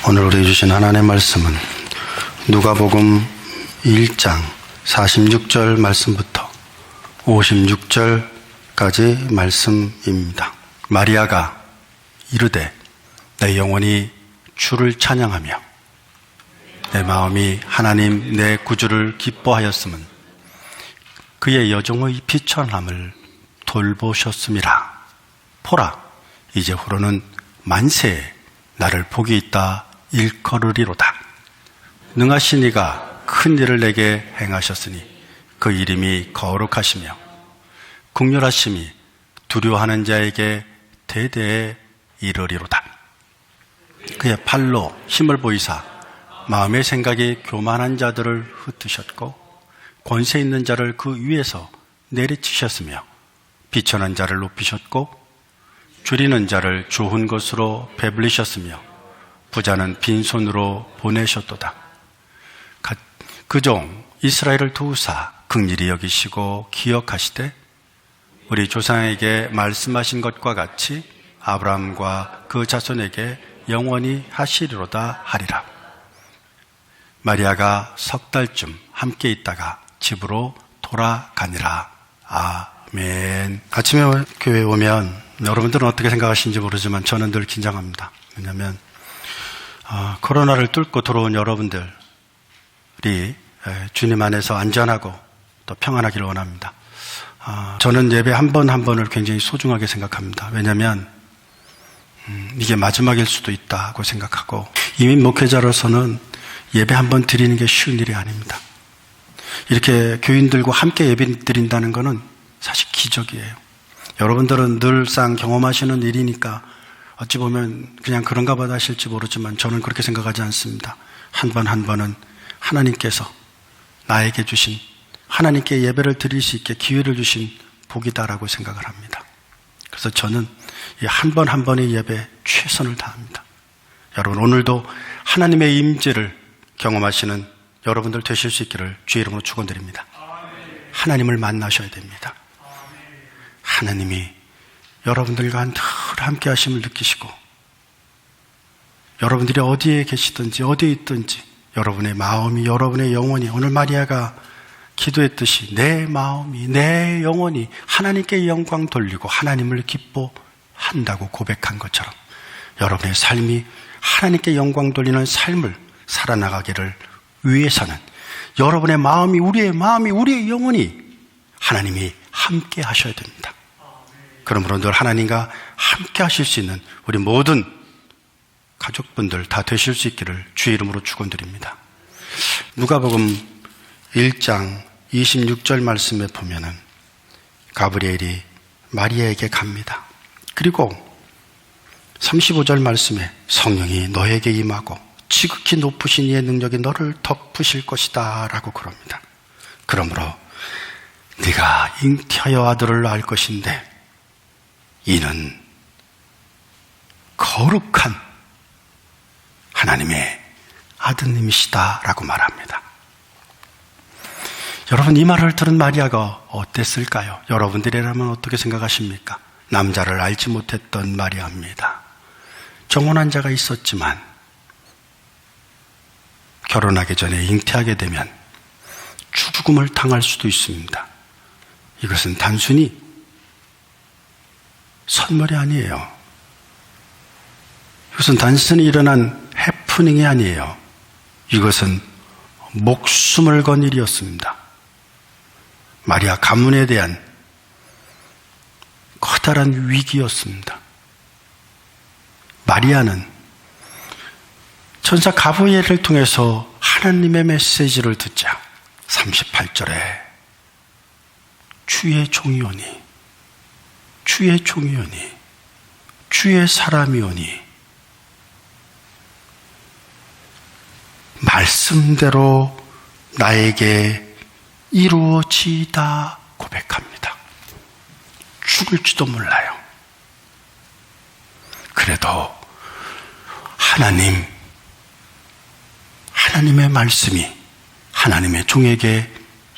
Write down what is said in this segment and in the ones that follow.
오늘 우리 주신 하나님의 말씀은 누가복음 1장 46절 말씀부터 56절까지 말씀입니다. 마리아가 이르되 내 영혼이 주를 찬양하며 내 마음이 하나님 내 구주를 기뻐하였음은 그의 여종의 비천함을 돌보셨음이라. 보라, 이제후로는 만세에 나를 복이 있다 일컬으리로다. 능하신 이가 큰 일을 내게 행하셨으니 그 이름이 거룩하시며 긍휼하심이 두려워하는 자에게 대대에 이르리로다. 그의 팔로 힘을 보이사 마음의 생각이 교만한 자들을 흩으셨고 권세 있는 자를 그 위에서 내리치셨으며 비천한 자를 높이셨고 줄이는 자를 좋은 것으로 배불리셨으며 부자는 빈손으로 보내셨도다. 그 종 이스라엘을 도우사 긍휼히 여기시고 기억하시되 우리 조상에게 말씀하신 것과 같이 아브라함과 그 자손에게 영원히 하시리로다 하리라. 마리아가 석 달쯤 함께 있다가 집으로 돌아가니라. 아멘. 아침에 교회에 오면 여러분들은 어떻게 생각하시는지 모르지만 저는 늘 긴장합니다. 왜냐하면 코로나를 뚫고 들어온 여러분들이 주님 안에서 안전하고 또 평안하기를 원합니다. 저는 예배 한 번 한 번을 굉장히 소중하게 생각합니다. 왜냐하면 이게 마지막일 수도 있다고 생각하고, 이민 목회자로서는 예배 한 번 드리는 게 쉬운 일이 아닙니다. 이렇게 교인들과 함께 예배 드린다는 것은 사실 기적이에요. 여러분들은 늘상 경험하시는 일이니까 어찌 보면 그냥 그런가 보다 하실지 모르지만 저는 그렇게 생각하지 않습니다. 한 번 한 번은 하나님께서 나에게 주신, 하나님께 예배를 드릴 수 있게 기회를 주신 복이다라고 생각을 합니다. 그래서 저는 이 한 번 한 번의 예배에 최선을 다합니다. 여러분, 오늘도 하나님의 임재를 경험하시는 여러분들 되실 수 있기를 주의 이름으로 축원드립니다. 하나님을 만나셔야 됩니다. 하나님이 여러분들과 늘 함께 하심을 느끼시고, 여러분들이 어디에 계시든지 어디에 있든지 여러분의 마음이, 여러분의 영혼이, 오늘 마리아가 기도했듯이 내 마음이, 내 영혼이 하나님께 영광 돌리고 하나님을 기뻐한다고 고백한 것처럼 여러분의 삶이 하나님께 영광 돌리는 삶을 살아나가기를 위해서는 여러분의 마음이, 우리의 마음이, 우리의 영혼이 하나님이 함께 하셔야 됩니다. 그러므로 늘 하나님과 함께 하실 수 있는 우리 모든 가족분들 다 되실 수 있기를 주의 이름으로 축원드립니다. 누가복음 1장 26절 말씀에 보면은 가브리엘이 마리아에게 갑니다. 그리고 35절 말씀에 성령이 너에게 임하고 지극히 높으신 이의 능력이 너를 덮으실 것이다 라고 그럽니다. 그러므로 네가 잉태하여 아들을 낳을 것인데 이는 거룩한 하나님의 아드님이시다 라고 말합니다. 여러분, 이 말을 들은 마리아가 어땠을까요? 여러분들이라면 어떻게 생각하십니까? 남자를 알지 못했던 마리아입니다. 정혼한 자가 있었지만 결혼하기 전에 잉태하게 되면 죽음을 당할 수도 있습니다. 이것은 단순히 선물이 아니에요. 이것은 단순히 일어난 해프닝이 아니에요. 이것은 목숨을 건 일이었습니다. 마리아 가문에 대한 커다란 위기였습니다. 마리아는 천사 가브리엘을 통해서 하나님의 메시지를 듣자 38절에 주의 종이오니, 주의 종이오니, 주의 사람이오니 말씀대로 나에게 이루어지다 고백합니다. 죽을지도 몰라요. 그래도 하나님의 말씀이 하나님의 종에게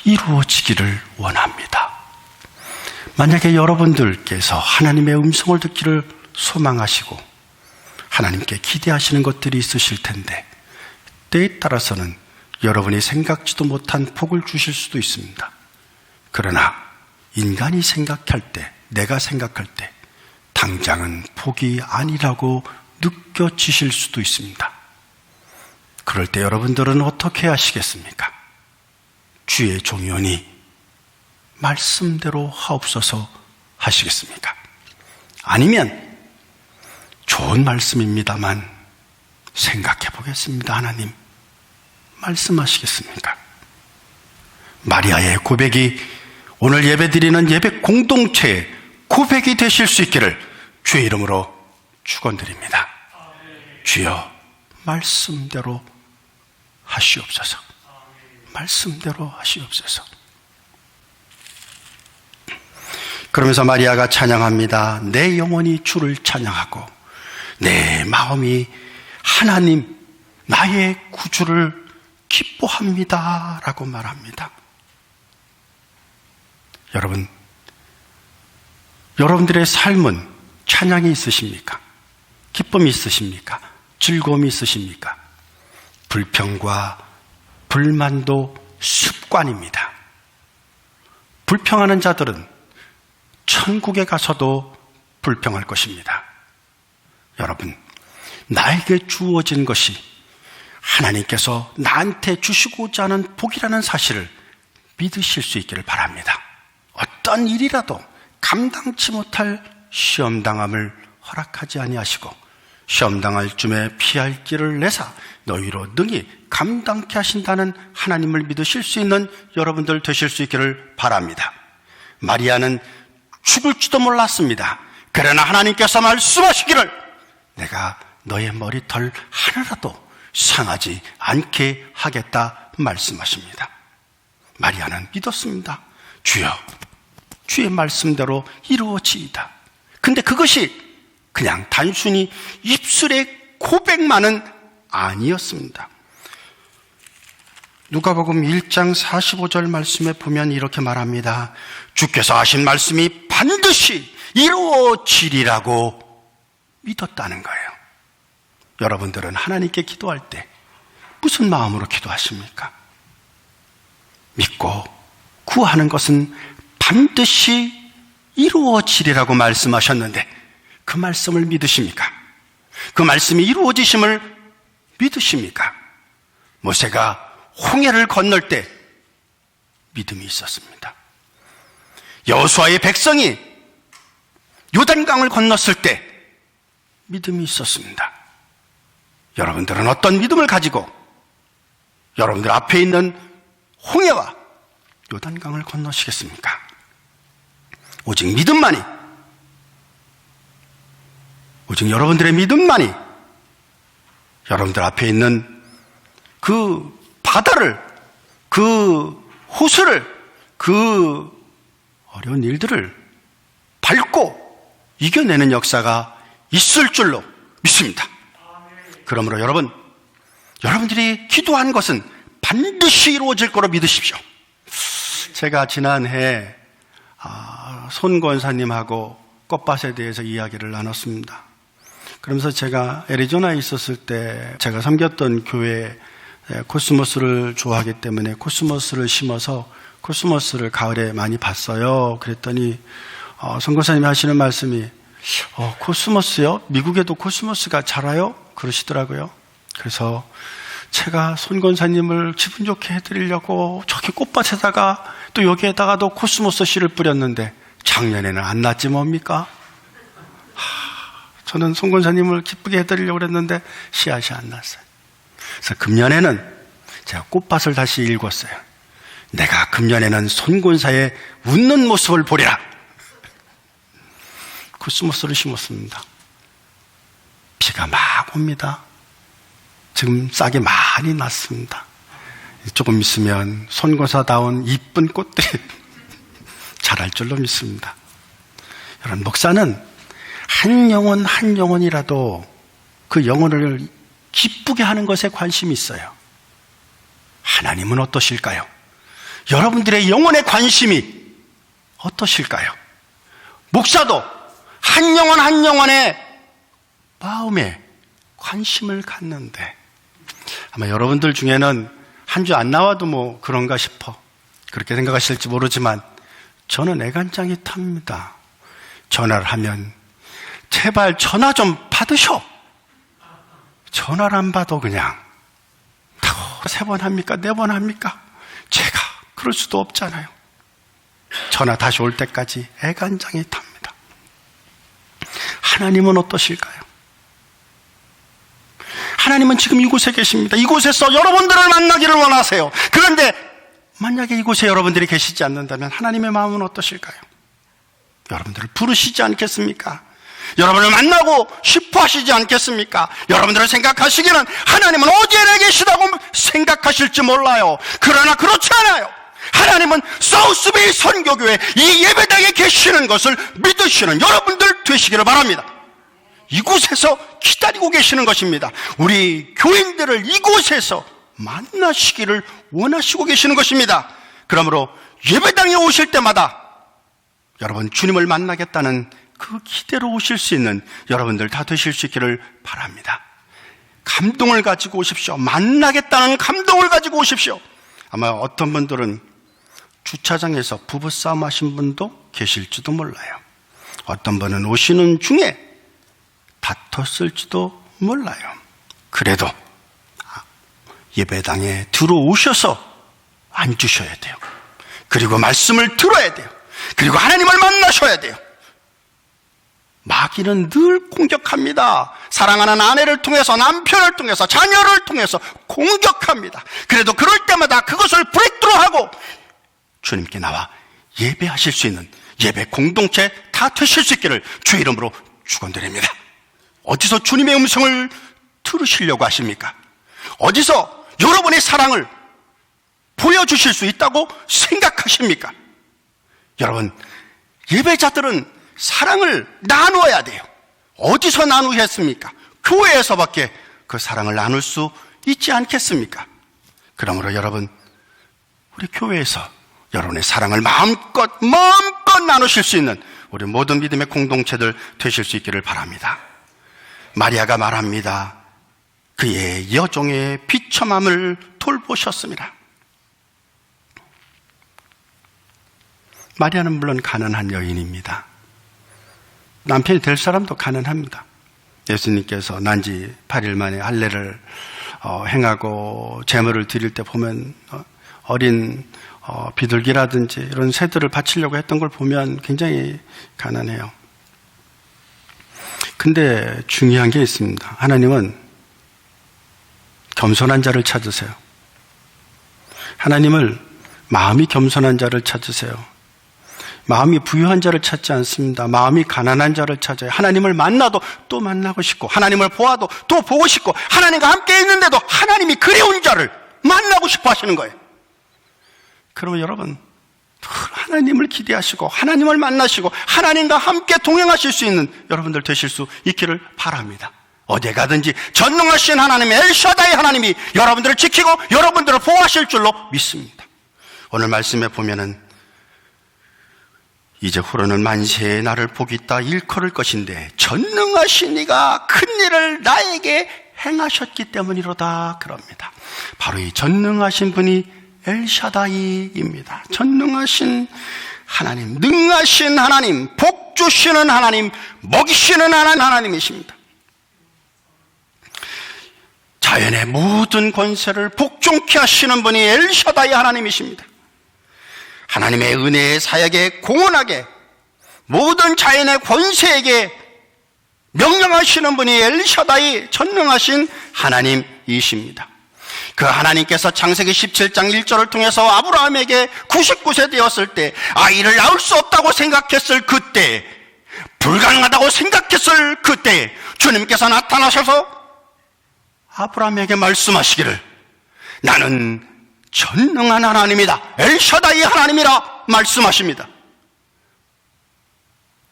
이루어지기를 원합니다. 만약에 여러분들께서 하나님의 음성을 듣기를 소망하시고 하나님께 기대하시는 것들이 있으실 텐데 때에 따라서는 여러분이 생각지도 못한 복을 주실 수도 있습니다. 그러나 인간이 생각할 때, 내가 생각할 때 당장은 복이 아니라고 느껴지실 수도 있습니다. 그럴 때 여러분들은 어떻게 하시겠습니까? 주의 종이오니 말씀대로 하옵소서 하시겠습니까? 아니면 좋은 말씀입니다만 생각해 보겠습니다. 하나님 말씀하시겠습니까? 마리아의 고백이 오늘 예배드리는 예배 공동체의 고백이 되실 수 있기를 주의 이름으로 축원드립니다. 주여 말씀대로 하시옵소서. 말씀대로 하시옵소서. 그러면서 마리아가 찬양합니다. 내 영혼이 주를 찬양하고 내 마음이 하나님 나의 구주를 기뻐합니다 라고 말합니다. 여러분들의 삶은 찬양이 있으십니까? 기쁨이 있으십니까? 즐거움이 있으십니까? 불평과 불만도 습관입니다. 불평하는 자들은 천국에 가서도 불평할 것입니다. 여러분, 나에게 주어진 것이 하나님께서 나한테 주시고자 하는 복이라는 사실을 믿으실 수 있기를 바랍니다. 어떤 일이라도 감당치 못할 시험당함을 허락하지 아니하시고 시험당할 쯤에 피할 길을 내사 너희로 능히 감당케 하신다는 하나님을 믿으실 수 있는 여러분들 되실 수 있기를 바랍니다. 마리아는 죽을지도 몰랐습니다. 그러나 하나님께서 말씀하시기를 내가 너의 머리털 하나라도 상하지 않게 하겠다 말씀하십니다. 마리아는 믿었습니다. 주여, 주의 말씀대로 이루어지이다. 근데 그것이 그냥 단순히 입술의 고백만은 아니었습니다. 누가복음 1장 45절 말씀에 보면 이렇게 말합니다. 주께서 하신 말씀이 반드시 이루어지리라고 믿었다는 거예요. 여러분들은 하나님께 기도할 때 무슨 마음으로 기도하십니까? 믿고 구하는 것은 반드시 이루어지리라고 말씀하셨는데 그 말씀을 믿으십니까? 그 말씀이 이루어지심을 믿으십니까? 모세가 홍해를 건널 때 믿음이 있었습니다. 여호수아의 백성이 요단강을 건넜을 때 믿음이 있었습니다. 여러분들은 어떤 믿음을 가지고 여러분들 앞에 있는 홍해와 요단강을 건너시겠습니까? 오직 믿음만이, 오직 여러분들의 믿음만이 여러분들 앞에 있는 그 바다를, 그 호수를, 그 어려운 일들을 밟고 이겨내는 역사가 있을 줄로 믿습니다. 그러므로 여러분들이 기도한 것은 반드시 이루어질 거로 믿으십시오. 제가 지난해 손 권사님하고 꽃밭에 대해서 이야기를 나눴습니다. 그러면서 제가 애리조나에 있었을 때 제가 섬겼던 교회에 코스모스를 좋아하기 때문에 코스모스를 심어서 코스모스를 가을에 많이 봤어요. 그랬더니 손 권사님이 하시는 말씀이 코스모스요? 미국에도 코스모스가 자라요? 그러시더라고요. 그래서 제가 손 권사님을 기분 좋게 해드리려고 저기 꽃밭에다가 또 여기에다가도 코스모스 씨를 뿌렸는데 작년에는 안 났지 뭡니까? 저는 손 권사님을 기쁘게 해드리려고 그랬는데 씨앗이 안 났어요. 그래서 금년에는 제가 꽃밭을 다시 읽었어요. 내가 금년에는 손 권사의 웃는 모습을 보리라. 코스모스를 심었습니다. 비가 막 옵니다. 지금 싹이 많이 났습니다. 조금 있으면 손권사다운 이쁜 꽃들이 자랄 줄로 믿습니다. 여러분, 목사는 한 영혼 한 영혼이라도 그 영혼을 기쁘게 하는 것에 관심이 있어요. 하나님은 어떠실까요? 여러분들의 영혼의 관심이 어떠실까요? 목사도 한 영혼 한 영혼의 마음에 관심을 갖는데, 아마 여러분들 중에는 한 주 안 나와도 뭐 그런가 싶어 그렇게 생각하실지 모르지만 저는 애간장이 탑니다. 전화를 하면 제발 전화 좀 받으셔. 전화를 안 받아 그냥 3번 합니까? 4번 합니까? 제가 그럴 수도 없잖아요. 전화 다시 올 때까지 애간장이 탑니다. 하나님은 어떠실까요? 하나님은 지금 이곳에 계십니다. 이곳에서 여러분들을 만나기를 원하세요. 그런데 만약에 이곳에 여러분들이 계시지 않는다면 하나님의 마음은 어떠실까요? 여러분들을 부르시지 않겠습니까? 여러분을 만나고 싶어 하시지 않겠습니까? 여러분들을 생각하시기는 하나님은 어디에 계시다고 생각하실지 몰라요. 그러나 그렇지 않아요. 하나님은 사우스베이 선교교회 이 예배당에 계시는 것을 믿으시는 여러분들 되시기를 바랍니다. 이곳에서 기다리고 계시는 것입니다. 우리 교인들을 이곳에서 만나시기를 원하시고 계시는 것입니다. 그러므로 예배당에 오실 때마다 여러분 주님을 만나겠다는 그 기대로 오실 수 있는 여러분들 다 되실 수 있기를 바랍니다. 감동을 가지고 오십시오. 만나겠다는 감동을 가지고 오십시오. 아마 어떤 분들은 주차장에서 부부싸움 하신 분도 계실지도 몰라요. 어떤 분은 오시는 중에 다퉜을지도 몰라요. 그래도 예배당에 들어오셔서 앉으셔야 돼요. 그리고 말씀을 들어야 돼요. 그리고 하나님을 만나셔야 돼요. 마귀는 늘 공격합니다. 사랑하는 아내를 통해서, 남편을 통해서, 자녀를 통해서 공격합니다. 그래도 그럴 때마다 그것을 브레이크하고 주님께 나와 예배하실 수 있는 예배 공동체 다 되실 수 있기를 주의 이름으로 축원드립니다. 어디서 주님의 음성을 들으시려고 하십니까? 어디서 여러분의 사랑을 보여주실 수 있다고 생각하십니까? 여러분, 예배자들은 사랑을 나누어야 돼요. 어디서 나누겠습니까? 교회에서밖에 그 사랑을 나눌 수 있지 않겠습니까? 그러므로 여러분, 우리 교회에서 여러분의 사랑을 마음껏 나누실 수 있는 우리 모든 믿음의 공동체들 되실 수 있기를 바랍니다. 마리아가 말합니다. 그의 여종의 비참함을 돌보셨습니다. 마리아는 물론 가난한 여인입니다. 남편이 될 사람도 가난합니다. 예수님께서 난지 8일 만에 할례를 행하고 제물을 드릴 때 보면 어린 비둘기라든지 이런 새들을 바치려고 했던 걸 보면 굉장히 가난해요. 근데 중요한 게 있습니다. 하나님은 겸손한 자를 찾으세요. 하나님을 마음이 겸손한 자를 찾으세요. 마음이 부유한 자를 찾지 않습니다. 마음이 가난한 자를 찾아요. 하나님을 만나도 또 만나고 싶고, 하나님을 보아도 또 보고 싶고, 하나님과 함께 있는데도 하나님이 그리운 자를 만나고 싶어 하시는 거예요. 그러면 여러분, 하나님을 기대하시고 하나님을 만나시고 하나님과 함께 동행하실 수 있는 여러분들 되실 수 있기를 바랍니다. 어디 가든지 전능하신 하나님 엘샤다이 하나님이 여러분들을 지키고 여러분들을 보호하실 줄로 믿습니다. 오늘 말씀에 보면은 이제 후로는 만세의 나를 보겠다 일컬을 것인데 전능하신 이가 큰 일을 나에게 행하셨기 때문이로다 그럽니다. 바로 이 전능하신 분이 엘샤다이입니다. 전능하신 하나님, 능하신 하나님, 복 주시는 하나님, 먹이시는 하나님이십니다. 자연의 모든 권세를 복종케 하시는 분이 엘샤다이 하나님이십니다. 하나님의 은혜의 사역에 공헌하게 모든 자연의 권세에게 명령하시는 분이 엘샤다이 전능하신 하나님이십니다. 그 하나님께서 창세기 17장 1절을 통해서 아브라함에게 99세 되었을 때 아이를 낳을 수 없다고 생각했을 그때, 불가능하다고 생각했을 그때 주님께서 나타나셔서 아브라함에게 말씀하시기를 나는 전능한 하나님이다, 엘샤다이 하나님이라 말씀하십니다.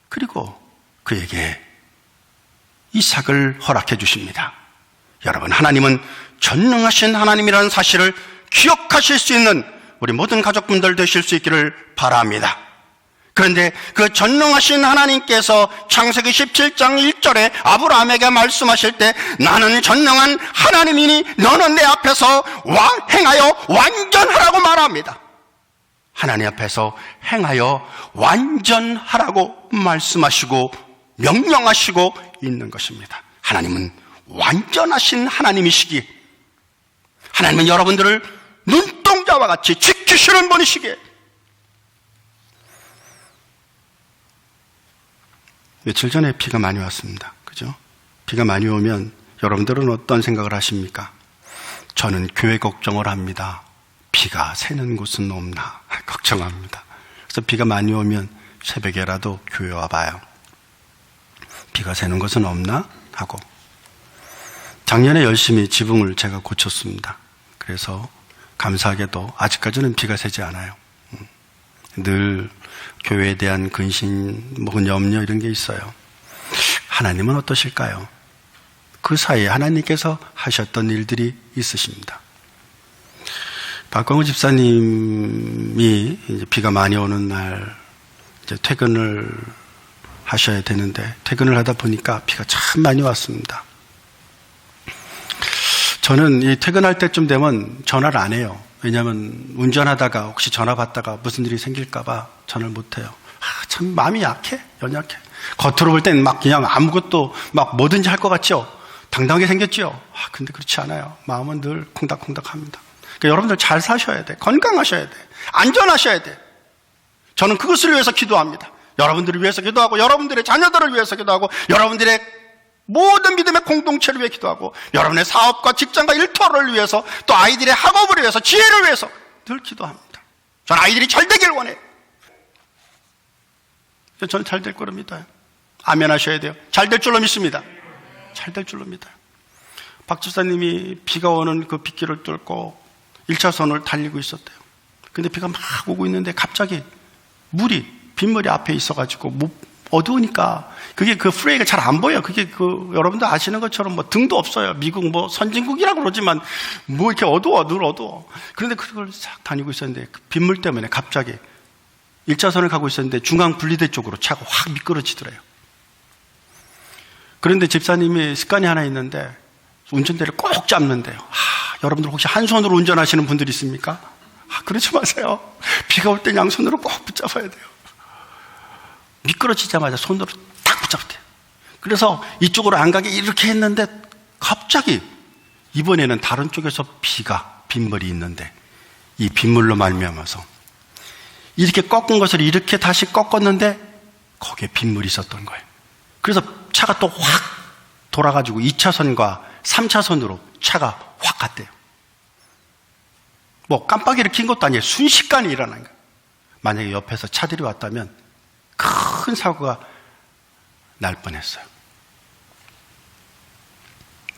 그리고 그에게 이삭을 허락해 주십니다. 여러분, 하나님은 전능하신 하나님이라는 사실을 기억하실 수 있는 우리 모든 가족분들 되실 수 있기를 바랍니다. 그런데 그 전능하신 하나님께서 창세기 17장 1절에 아브라함에게 말씀하실 때 나는 전능한 하나님이니 너는 내 앞에서 행하여 완전하라고 말합니다. 하나님 앞에서 행하여 완전하라고 말씀하시고 명령하시고 있는 것입니다. 하나님은 완전하신 하나님이시기에, 하나님은 여러분들을 눈동자와 같이 지키시는 분이시기에, 며칠 전에 비가 많이 왔습니다. 그죠? 비가 많이 오면 여러분들은 어떤 생각을 하십니까? 저는 교회 걱정을 합니다. 비가 새는 곳은 없나 걱정합니다. 그래서 비가 많이 오면 새벽에라도 교회 와봐요. 비가 새는 곳은 없나 하고. 작년에 열심히 지붕을 제가 고쳤습니다. 그래서 감사하게도 아직까지는 비가 새지 않아요. 늘 교회에 대한 근심, 염려 이런 게 있어요. 하나님은 어떠실까요? 그 사이에 하나님께서 하셨던 일들이 있으십니다. 박광우 집사님이 이제 비가 많이 오는 날 이제 퇴근을 하셔야 되는데 퇴근을 하다 보니까 비가 참 많이 왔습니다. 저는 이 퇴근할 때쯤 되면 전화를 안 해요. 왜냐하면 운전하다가 혹시 전화 받다가 무슨 일이 생길까봐 전화를 못 해요. 참 마음이 약해, 연약해. 겉으로 볼 땐 막 그냥 아무것도 막 뭐든지 할 것 같죠. 당당하게 생겼죠. 근데 그렇지 않아요. 마음은 늘 콩닥콩닥합니다. 그러니까 여러분들 잘 사셔야 돼. 건강하셔야 돼. 안전하셔야 돼. 저는 그것을 위해서 기도합니다. 여러분들을 위해서 기도하고, 여러분들의 자녀들을 위해서 기도하고, 여러분들의 모든 믿음의 공동체를 위해 기도하고, 여러분의 사업과 직장과 일터를 위해서, 또 아이들의 학업을 위해서, 지혜를 위해서 늘 기도합니다. 저는 아이들이 잘 되길 원해요. 저는 잘 될 거로 믿어요. 아멘 하셔야 돼요. 잘 될 줄로 믿습니다. 잘 될 줄로 믿어요. 박 집사님이 비가 오는 그 빗길을 뚫고 1차선을 달리고 있었대요. 근데 비가 막 오고 있는데 갑자기 빗물이 앞에 있어가지고 어두우니까 그게 그 프레이가 잘 안 보여. 그게 여러분들 아시는 것처럼 등도 없어요. 미국 선진국이라고 그러지만 이렇게 어두워. 그런데 그걸 싹 다니고 있었는데 그 빗물 때문에 갑자기 1차선을 가고 있었는데 중앙 분리대 쪽으로 차가 확 미끄러지더래요. 그런데 집사님이 습관이 하나 있는데 운전대를 꼭 잡는데요. 여러분들 혹시 한 손으로 운전하시는 분들 있습니까? 그러지 마세요. 비가 올 땐 양손으로 꼭 붙잡아야 돼요. 미끄러지자마자 손으로 딱 붙잡대요. 그래서 이쪽으로 안 가게 이렇게 했는데 갑자기 이번에는 다른 쪽에서 빗물이 있는데 이 빗물로 말미암아서 이렇게 꺾은 것을 이렇게 다시 꺾었는데 거기에 빗물이 있었던 거예요. 그래서 차가 또 확 돌아가지고 2차선과 3차선으로 차가 확 갔대요. 깜빡이를 킨 것도 아니에요. 순식간에 일어난 거예요. 만약에 옆에서 차들이 왔다면 큰 사고가 날 뻔했어요.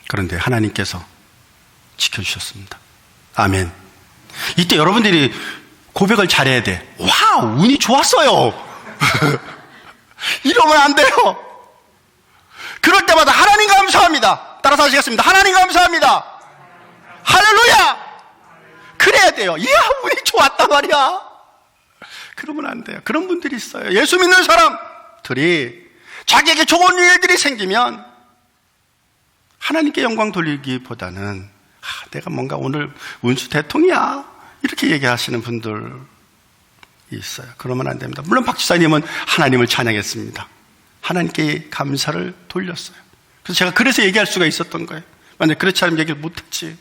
그런데 하나님께서 지켜주셨습니다. 아멘. 이때 여러분들이 고백을 잘해야 돼. 와, 운이 좋았어요. 이러면 안 돼요. 그럴 때마다 하나님 감사합니다. 따라서 하시겠습니다. 하나님 감사합니다. 할렐루야. 그래야 돼요. 이야, 운이 좋았단 말이야. 그러면 안 돼요. 그런 분들이 있어요. 예수 믿는 사람들이 자기에게 좋은 일들이 생기면 하나님께 영광 돌리기보다는 내가 뭔가 오늘 운수 대통이야 이렇게 얘기하시는 분들 있어요. 그러면 안 됩니다. 물론 박 지사님은 하나님을 찬양했습니다. 하나님께 감사를 돌렸어요. 그래서 제가 그래서 얘기할 수가 있었던 거예요. 만약 그렇지 않으면 얘기를 못했지.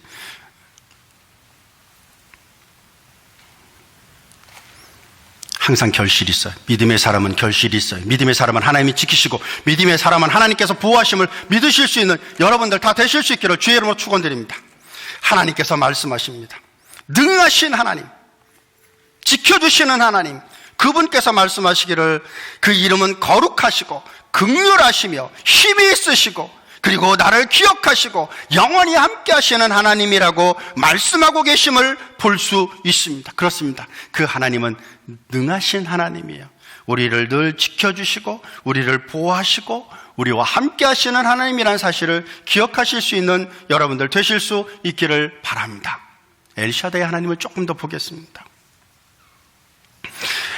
항상 결실이 있어요. 믿음의 사람은 결실이 있어요. 믿음의 사람은 하나님이 지키시고, 믿음의 사람은 하나님께서 보호하심을 믿으실 수 있는 여러분들 다 되실 수 있기를 주의 이름으로 축원드립니다. 하나님께서 말씀하십니다. 능하신 하나님, 지켜주시는 하나님, 그분께서 말씀하시기를 그 이름은 거룩하시고 긍휼하시며 힘이 있으시고 그리고 나를 기억하시고 영원히 함께 하시는 하나님이라고 말씀하고 계심을 볼 수 있습니다. 그렇습니다. 그 하나님은 능하신 하나님이에요. 우리를 늘 지켜주시고 우리를 보호하시고 우리와 함께 하시는 하나님이라는 사실을 기억하실 수 있는 여러분들 되실 수 있기를 바랍니다. 엘샤다의 하나님을 조금 더 보겠습니다.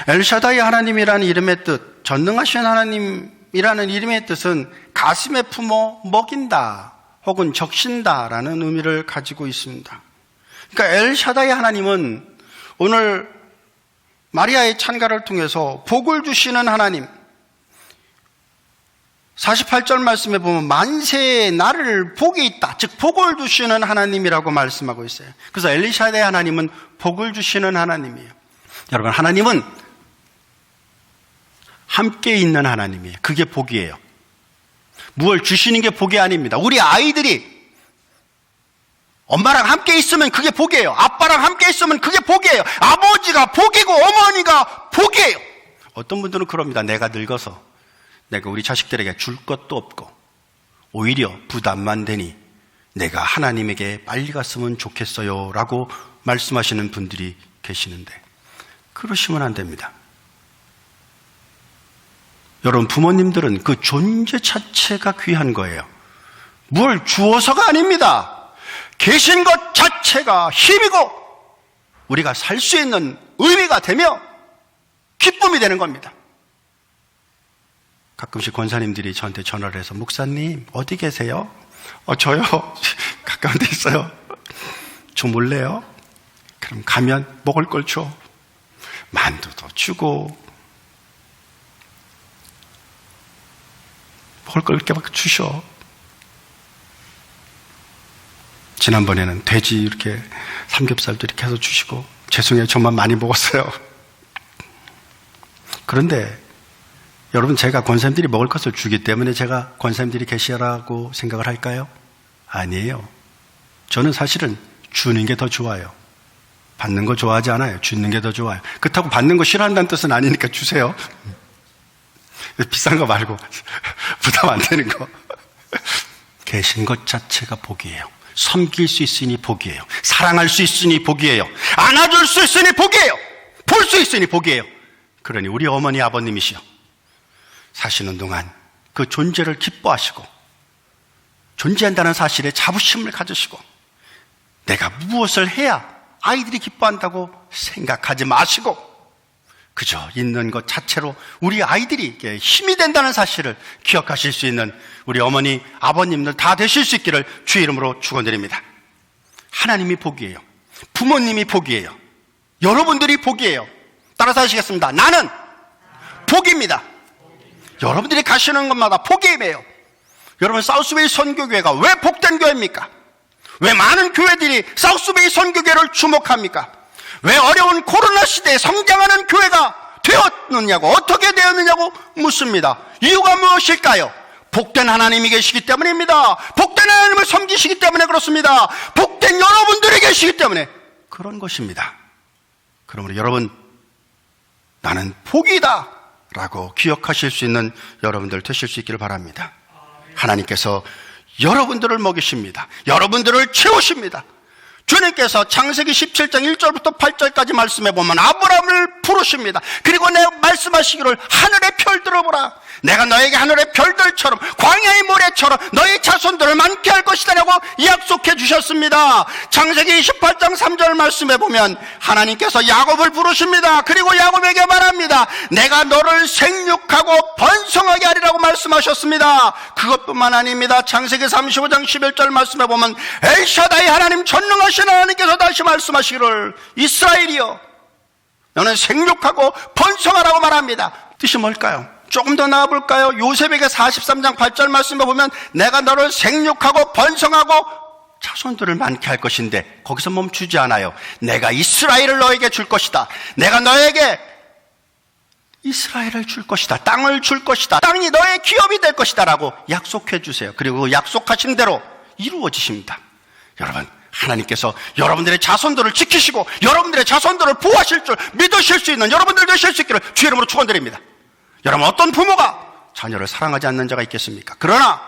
엘샤다이 하나님이라는 이름의 뜻, 전능하신 하나님이라는 이름의 뜻은 가슴에 품어 먹인다 혹은 적신다라는 의미를 가지고 있습니다. 그러니까 엘샤다이 하나님은 오늘 마리아의 찬가를 통해서 복을 주시는 하나님, 48절 말씀에 보면 만세에 나를 복이 있다, 즉 복을 주시는 하나님이라고 말씀하고 있어요. 그래서 엘샤다이 하나님은 복을 주시는 하나님이에요. 여러분, 하나님은 함께 있는 하나님이에요. 그게 복이에요. 무엇을 주시는 게 복이 아닙니다. 우리 아이들이 엄마랑 함께 있으면 그게 복이에요. 아빠랑 함께 있으면 그게 복이에요. 아버지가 복이고 어머니가 복이에요. 어떤 분들은 그럽니다. 내가 늙어서 내가 우리 자식들에게 줄 것도 없고 오히려 부담만 되니 내가 하나님에게 빨리 갔으면 좋겠어요 라고 말씀하시는 분들이 계시는데, 그러시면 안 됩니다. 여러분, 부모님들은 그 존재 자체가 귀한 거예요. 뭘 주어서가 아닙니다. 계신 것 자체가 힘이고 우리가 살 수 있는 의미가 되며 기쁨이 되는 겁니다. 가끔씩 권사님들이 저한테 전화를 해서, 목사님 어디 계세요? 저요 가까운 데 있어요. 좀 올래요? 그럼 가면 먹을 걸 줘. 만두도 주고 먹을 걸 이렇게 막 주셔. 지난번에는 돼지 이렇게 삼겹살도 이렇게 해서 주시고, 죄송해요, 저만 많이 먹었어요. 그런데 여러분, 제가 권사님들이 먹을 것을 주기 때문에 제가 권사님들이 계시라고 생각을 할까요? 아니에요. 저는 사실은 주는 게 더 좋아요. 받는 거 좋아하지 않아요. 주는 게 더 좋아요. 그렇다고 받는 거 싫어한다는 뜻은 아니니까 주세요. 비싼 거 말고 부담 안 되는 거. 계신 것 자체가 복이에요. 섬길 수 있으니 복이에요. 사랑할 수 있으니 복이에요. 안아줄 수 있으니 복이에요. 볼 수 있으니 복이에요. 그러니 우리 어머니 아버님이시여, 사시는 동안 그 존재를 기뻐하시고 존재한다는 사실에 자부심을 가지시고, 내가 무엇을 해야 아이들이 기뻐한다고 생각하지 마시고 그저 있는 것 자체로 우리 아이들이 힘이 된다는 사실을 기억하실 수 있는 우리 어머니 아버님들 다 되실 수 있기를 주의 이름으로 축원드립니다. 하나님이 복이에요. 부모님이 복이에요. 여러분들이 복이에요. 따라서 하시겠습니다. 나는 복입니다. 여러분들이 가시는 곳마다 복이에요. 여러분, 사우스웨이 선교교회가 왜 복된 교회입니까? 왜 많은 교회들이 사우스웨이 선교교회를 주목합니까? 왜 어려운 코로나 시대에 성장하는 교회가 되었느냐고, 어떻게 되었느냐고 묻습니다. 이유가 무엇일까요? 복된 하나님이 계시기 때문입니다. 복된 하나님을 섬기시기 때문에 그렇습니다. 복된 여러분들이 계시기 때문에 그런 것입니다. 그러므로 여러분, 나는 복이다 라고 기억하실 수 있는 여러분들 되실 수 있기를 바랍니다. 하나님께서 여러분들을 먹이십니다. 여러분들을 채우십니다. 주님께서 창세기 17장 1절부터 8절까지 말씀해 보면 아브라함을 부르십니다. 그리고 내 말씀하시기를 하늘의 별들을 보라. 내가 너에게 하늘의 별들처럼 광야의 모래처럼 너의 자손들을 많게 할 것이다 라고 약속해 주셨습니다. 창세기 28장 3절 말씀해 보면 하나님께서 야곱을 부르십니다. 그리고 야곱에게 말합니다. 내가 너를 생육하고 번성하게 하리라고 말씀하셨습니다. 그것뿐만 아닙니다. 창세기 35장 11절 말씀해 보면 엘샤다이 하나님, 전능하신 하나님께서 다시 말씀하시기를 이스라엘이여 너는 생육하고 번성하라고 말합니다. 뜻이 뭘까요? 조금 더 나아볼까요? 요셉에게 43장 8절 말씀에 보면 내가 너를 생육하고 번성하고 자손들을 많게 할 것인데 거기서 멈추지 않아요. 내가 이스라엘을 너에게 줄 것이다. 내가 너에게 이스라엘을 줄 것이다. 땅을 줄 것이다. 땅이 너의 기업이 될 것이다 라고 약속해 주세요. 그리고 약속하신 대로 이루어지십니다. 여러분, 하나님께서 여러분들의 자손들을 지키시고 여러분들의 자손들을 보호하실 줄 믿으실 수 있는 여러분들 되실 수 있기를 주의 이름으로 축원드립니다. 여러분, 어떤 부모가 자녀를 사랑하지 않는 자가 있겠습니까? 그러나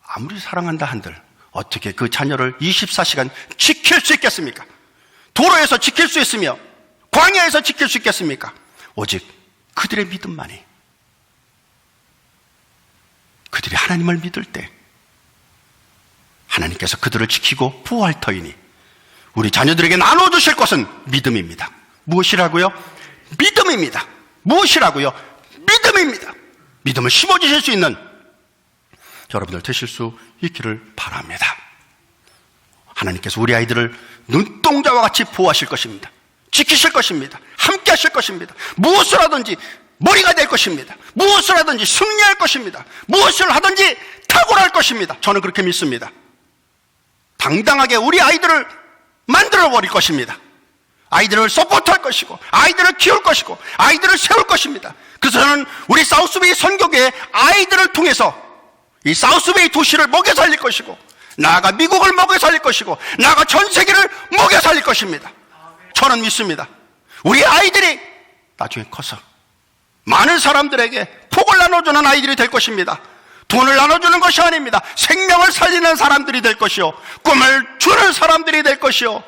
아무리 사랑한다 한들 어떻게 그 자녀를 24시간 지킬 수 있겠습니까? 도로에서 지킬 수 있으며 광야에서 지킬 수 있겠습니까? 오직 그들의 믿음만이, 그들이 하나님을 믿을 때 하나님께서 그들을 지키고 보호할 터이니 우리 자녀들에게 나눠주실 것은 믿음입니다. 무엇이라고요? 믿음입니다. 무엇이라고요? 믿음입니다. 믿음을 심어주실 수 있는 여러분들 되실 수 있기를 바랍니다. 하나님께서 우리 아이들을 눈동자와 같이 보호하실 것입니다. 지키실 것입니다. 함께 하실 것입니다. 무엇을 하든지 머리가 될 것입니다. 무엇을 하든지 승리할 것입니다. 무엇을 하든지 탁월할 것입니다. 저는 그렇게 믿습니다. 당당하게 우리 아이들을 만들어버릴 것입니다. 아이들을 서포트할 것이고, 아이들을 키울 것이고, 아이들을 세울 것입니다. 그래서 저는 우리 사우스베이 선교계의 아이들을 통해서 이 사우스베이 도시를 먹여 살릴 것이고, 나아가 미국을 먹여 살릴 것이고, 나아가 전 세계를 먹여 살릴 것입니다. 저는 믿습니다. 우리 아이들이 나중에 커서 많은 사람들에게 복을 나눠주는 아이들이 될 것입니다. 돈을 나눠주는 것이 아닙니다. 생명을 살리는 사람들이 될 것이요, 꿈을 주는 사람들이 될 것이요,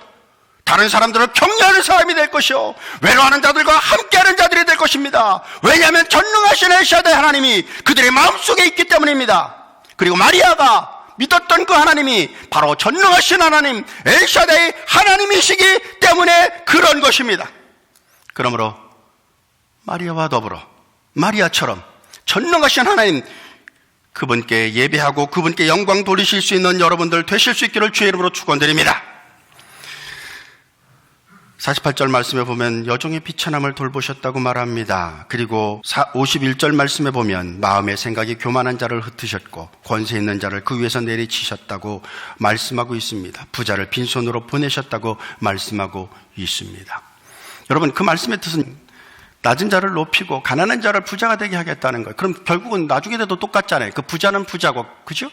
다른 사람들을 격려하는 사람이 될 것이요, 외로워하는 자들과 함께하는 자들이 될 것입니다. 왜냐하면 전능하신 엘샤다이 하나님이 그들의 마음속에 있기 때문입니다. 그리고 마리아가 믿었던 그 하나님이 바로 전능하신 하나님 엘샤다이 하나님이시기 때문에 그런 것입니다. 그러므로 마리아와 더불어 마리아처럼 전능하신 하나님, 그분께 예배하고 그분께 영광 돌리실 수 있는 여러분들 되실 수 있기를 주의 이름으로 축원드립니다. 48절 말씀에 보면 여종의 비천함을 돌보셨다고 말합니다. 그리고 51절 말씀에 보면 마음의 생각이 교만한 자를 흩으셨고 권세 있는 자를 그 위에서 내리치셨다고 말씀하고 있습니다. 부자를 빈손으로 보내셨다고 말씀하고 있습니다. 여러분, 그 말씀의 뜻은 낮은 자를 높이고 가난한 자를 부자가 되게 하겠다는 거예요. 그럼 결국은 나중에 돼도 똑같잖아요. 그 부자는 부자고, 그죠?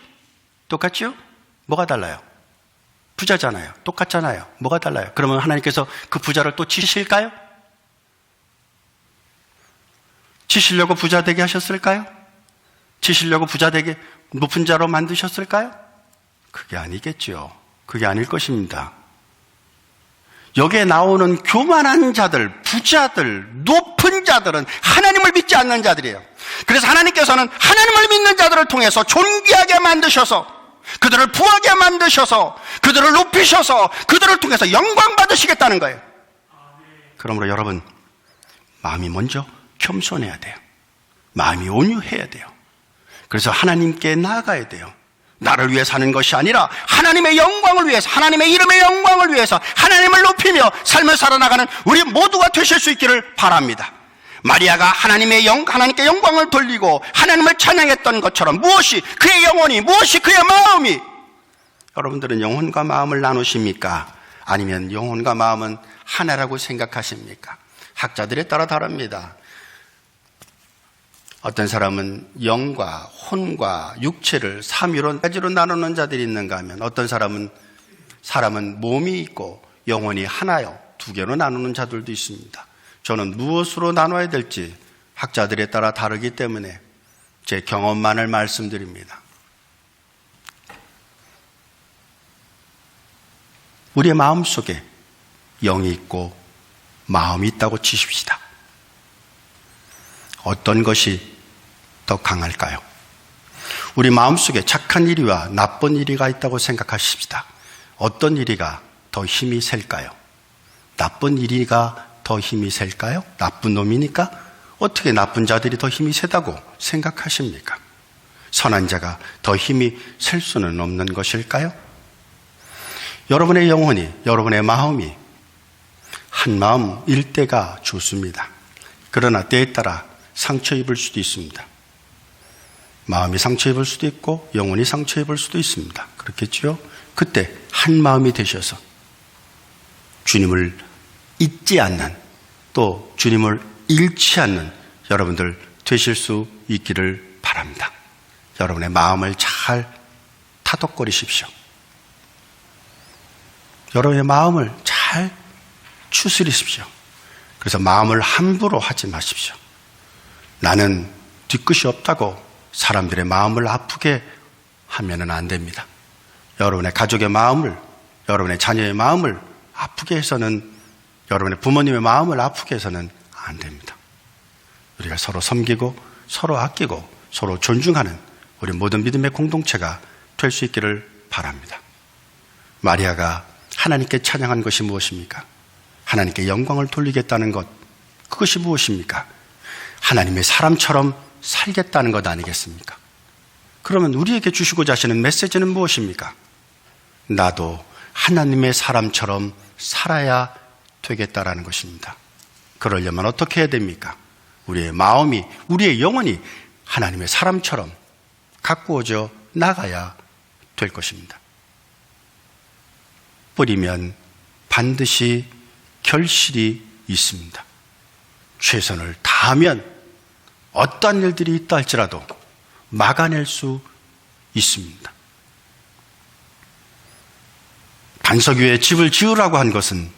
똑같죠? 뭐가 달라요? 부자잖아요. 똑같잖아요. 뭐가 달라요? 그러면 하나님께서 그 부자를 또 치실까요? 치시려고 부자 되게 하셨을까요? 치시려고 부자 되게 높은 자로 만드셨을까요? 그게 아니겠죠. 그게 아닐 것입니다. 여기에 나오는 교만한 자들, 부자들, 높은 자들은 하나님을 믿지 않는 자들이에요. 그래서 하나님께서는 하나님을 믿는 자들을 통해서 존귀하게 만드셔서, 그들을 부하게 만드셔서, 그들을 높이셔서, 그들을 통해서 영광 받으시겠다는 거예요. 그러므로 여러분, 마음이 먼저 겸손해야 돼요. 마음이 온유해야 돼요. 그래서 하나님께 나아가야 돼요. 나를 위해 사는 것이 아니라 하나님의 영광을 위해서, 하나님의 이름의 영광을 위해서 하나님을 높이며 삶을 살아나가는 우리 모두가 되실 수 있기를 바랍니다. 마리아가 하나님께 영광을 돌리고 하나님을 찬양했던 것처럼 무엇이 그의 영혼이, 무엇이 그의 마음이, 여러분들은 영혼과 마음을 나누십니까? 아니면 영혼과 마음은 하나라고 생각하십니까? 학자들에 따라 다릅니다. 어떤 사람은 영과 혼과 육체를 삼위로 가지로 나누는 자들이 있는가 하면, 어떤 사람은 몸이 있고 영혼이 하나요, 두 개로 나누는 자들도 있습니다. 저는 무엇으로 나눠야 될지 학자들에 따라 다르기 때문에 제 경험만을 말씀드립니다. 우리의 마음속에 영이 있고 마음이 있다고 치십시다. 어떤 것이 더 강할까요? 우리 마음속에 착한 이리와 나쁜 이리가 있다고 생각하십시다. 어떤 이리가 더 힘이 셀까요? 나쁜 이리가 더 힘이 셀까요? 나쁜 놈이니까 어떻게 나쁜 자들이 더 힘이 세다고 생각하십니까? 선한 자가 더 힘이 셀 수는 없는 것일까요? 여러분의 영혼이, 여러분의 마음이 한 마음일 때가 좋습니다. 그러나 때에 따라 상처 입을 수도 있습니다. 마음이 상처 입을 수도 있고 영혼이 상처 입을 수도 있습니다. 그렇겠죠? 그때 한 마음이 되셔서 주님을 잊지 않는, 또 주님을 잃지 않는 여러분들 되실 수 있기를 바랍니다. 여러분의 마음을 잘 타독거리십시오. 여러분의 마음을 잘 추스리십시오. 그래서 마음을 함부로 하지 마십시오. 나는 뒤끝이 없다고 사람들의 마음을 아프게 하면은 안 됩니다. 여러분의 가족의 마음을, 여러분의 자녀의 마음을 아프게 해서는, 여러분의 부모님의 마음을 아프게 해서는 안 됩니다. 우리가 서로 섬기고 서로 아끼고 서로 존중하는 우리 모든 믿음의 공동체가 될 수 있기를 바랍니다. 마리아가 하나님께 찬양한 것이 무엇입니까? 하나님께 영광을 돌리겠다는 것, 그것이 무엇입니까? 하나님의 사람처럼 살겠다는 것 아니겠습니까? 그러면 우리에게 주시고자 하시는 메시지는 무엇입니까? 나도 하나님의 사람처럼 살아야 되겠다라는 것입니다. 그러려면 어떻게 해야 됩니까? 우리의 마음이, 우리의 영혼이 하나님의 사람처럼 가꾸어져 나가야 될 것입니다. 뿌리면 반드시 결실이 있습니다. 최선을 다하면 어떠한 일들이 있다 할지라도 막아낼 수 있습니다. 반석 위에 집을 지으라고 한 것은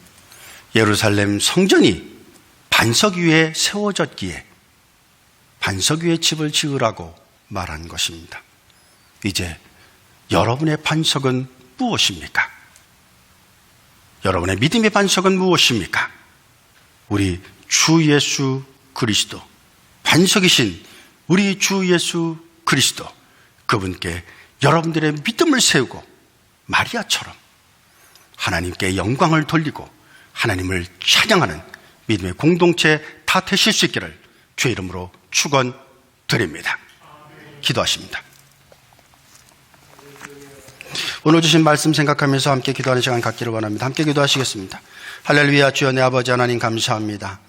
예루살렘 성전이 반석 위에 세워졌기에 반석 위에 집을 지으라고 말한 것입니다. 이제 여러분의 반석은 무엇입니까? 여러분의 믿음의 반석은 무엇입니까? 우리 주 예수 그리스도, 반석이신 우리 주 예수 그리스도, 그분께 여러분들의 믿음을 세우고 마리아처럼 하나님께 영광을 돌리고 하나님을 찬양하는 믿음의 공동체 다 되실 수 있기를 주의 이름으로 축원드립니다. 기도하십니다. 오늘 주신 말씀 생각하면서 함께 기도하는 시간 갖기를 원합니다. 함께 기도하시겠습니다. 할렐루야. 주여, 내 아버지 하나님 감사합니다.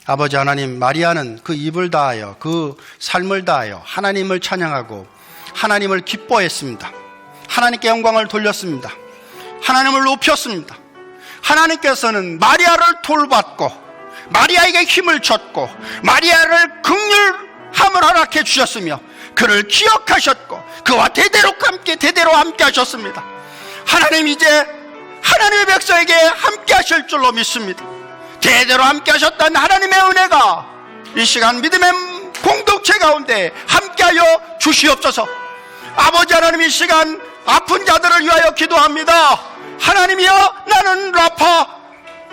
아버지 하나님, 마리아는 그 입을 다하여, 그 삶을 다하여 하나님을 찬양하고 하나님을 기뻐했습니다. 하나님께 영광을 돌렸습니다. 하나님을 높였습니다. 하나님께서는 마리아를 돌봤고 마리아에게 힘을 줬고 마리아를 긍휼함을 허락해 주셨으며 그를 기억하셨고 그와 대대로 함께 하셨습니다. 하나님, 이제 하나님의 백성에게 함께 하실 줄로 믿습니다. 대대로 함께 하셨던 하나님의 은혜가 이 시간 믿음의 공동체 가운데 함께하여 주시옵소서. 아버지 하나님, 이 시간 아픈 자들을 위하여 기도합니다. 하나님이여, 나는 라파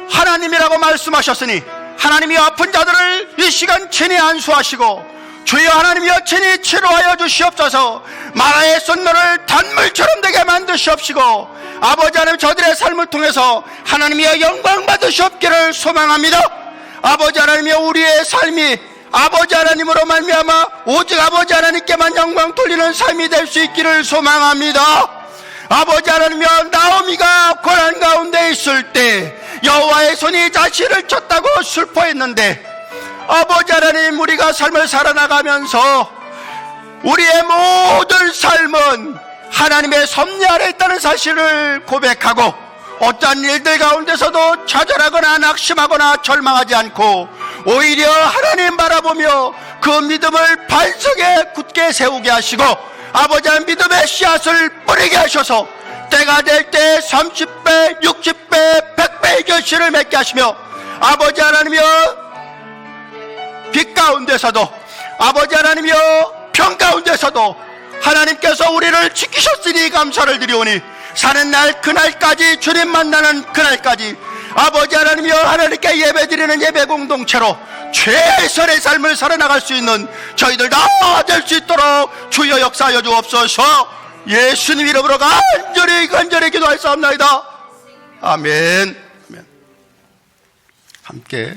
하나님이라고 말씀하셨으니 하나님이 아픈 자들을 이 시간 친히 안수하시고 주여 하나님이여, 친히 치료하여 주시옵소서. 마라의 쏜노를 단물처럼 되게 만드시옵시고 아버지 하나님, 저들의 삶을 통해서 하나님이여 영광 받으시옵기를 소망합니다. 아버지 하나님이여, 우리의 삶이 아버지 하나님으로 말미암아 오직 아버지 하나님께만 영광 돌리는 삶이 될 수 있기를 소망합니다. 아버지 하나님이여, 나오미가 고난 가운데 있을 때 여호와의 손이 자신을 쳤다고 슬퍼했는데 아버지 하나님, 우리가 삶을 살아나가면서 우리의 모든 삶은 하나님의 섭리 아래 있다는 사실을 고백하고 어떠한 일들 가운데서도 좌절하거나 낙심하거나 절망하지 않고 오히려 하나님 바라보며 그 믿음을 반석에 굳게 세우게 하시고 아버지 하나님, 믿음의 씨앗을 뿌리게 하셔서 때가 될 때 30배, 60배, 100배의 결실을 맺게 하시며 아버지 하나님이여, 빛 가운데서도 아버지 하나님이여, 평 가운데서도 하나님께서 우리를 지키셨으니 감사를 드리오니 사는 날 그날까지, 주님 만나는 그날까지 아버지 하나님이여, 하나님께 예배드리는 예배 공동체로 최선의 삶을 살아나갈 수 있는 저희들 다 될 수 있도록 주여 역사하여 주옵소서. 예수님 이름으로 간절히 기도하였사옵나이다. 아멘. 함께